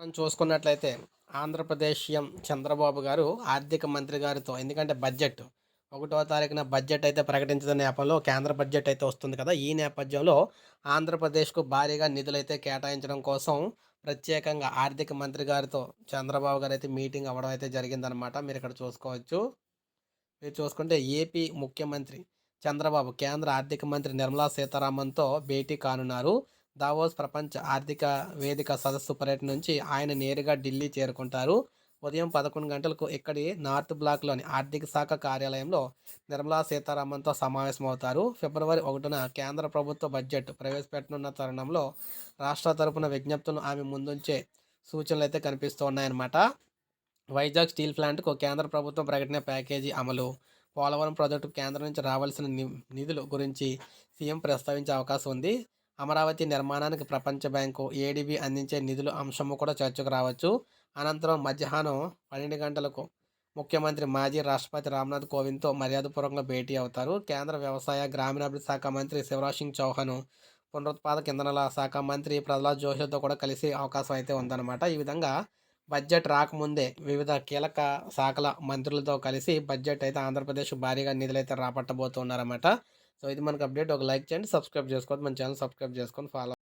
మనం చూసుకున్నట్లయితే ఆంధ్రప్రదేశ్ సీఎం చంద్రబాబు గారు ఆర్థిక మంత్రి గారితో ఎందుకంటే ఒకటో తారీఖున బడ్జెట్ అయితే ప్రకటించిన నేపథ్యంలో కేంద్ర బడ్జెట్ అయితే వస్తుంది కదా! ఈ నేపథ్యంలో ఆంధ్రప్రదేశ్‌కు భారీగా నిధులైతే కేటాయించడం కోసం ప్రత్యేకంగా ఆర్థిక మంత్రి గారితో చంద్రబాబు గారైతే మీటింగ్ అవ్వడం అయితే జరిగిందనమాట. మీరిక్కడ చూసుకోవచ్చు. మీరు చూసుకుంటే ఏపీ ముఖ్యమంత్రి చంద్రబాబు కేంద్ర ఆర్థిక మంత్రి నిర్మలా సీతారామన్‌తో భేటీ కానున్నారు. దావోస్ ప్రపంచ ఆర్థిక వేదిక సదస్సు పర్యటన నుంచి ఆయన నేరుగా ఢిల్లీ చేరుకుంటారు. ఉదయం 11 గంటలకు ఇక్కడి నార్త్ బ్లాక్‌లోని ఆర్థిక శాఖ కార్యాలయంలో నిర్మలా సీతారామన్‌తో సమావేశమవుతారు. ఫిబ్రవరి 1న కేంద్ర ప్రభుత్వ బడ్జెట్ ప్రవేశపెట్టనున్న తరుణంలో రాష్ట్ర తరపున విజ్ఞప్తులను ఆమె ముందుంచే సూచనలైతే కనిపిస్తూ ఉన్నాయన్నమాట. వైజాగ్ స్టీల్ ప్లాంట్‌కు కేంద్ర ప్రభుత్వం ప్రకటన ప్యాకేజీ అమలు, పోలవరం ప్రాజెక్టుకు కేంద్రం నుంచి రావాల్సిన నిధుల గురించి సీఎం ప్రస్తావించే అవకాశం ఉంది. అమరావతి నిర్మాణానికి ప్రపంచ బ్యాంకు, ఏడీబీ అందించే నిధుల అంశము కూడా చర్చకు రావచ్చు. అనంతరం మధ్యాహ్నం 12 గంటలకు ముఖ్యమంత్రి మాజీ రాష్ట్రపతి రామ్‌నాథ్ కోవింద్‌తో మర్యాదపూర్వకంగా భేటీ అవుతారు. కేంద్ర వ్యవసాయ, గ్రామీణాభివృద్ధి శాఖ మంత్రి శివరాజ్ సింగ్ చౌహాన్, పునరుత్పాదక ఇంధనాల శాఖ మంత్రి ప్రహ్లాద్ జోషితో కూడా కలిసే అవకాశం అయితే ఉందన్నమాట. ఈ విధంగా బడ్జెట్ రాకముందే వివిధ కీలక శాఖల మంత్రులతో కలిసి బడ్జెట్ అయితే ఆంధ్రప్రదేశ్ భారీగా నిధులైతే రాబట్టబోతున్నారన్నమాట. సో, ఇది మనకు అప్డేట్. ఒక లైక్ చేయండి, సబ్స్క్రైబ్ చేసుకోవద్దు. మన ఛానల్ సబ్స్క్రైబ్ చేసుకొని ఫాలో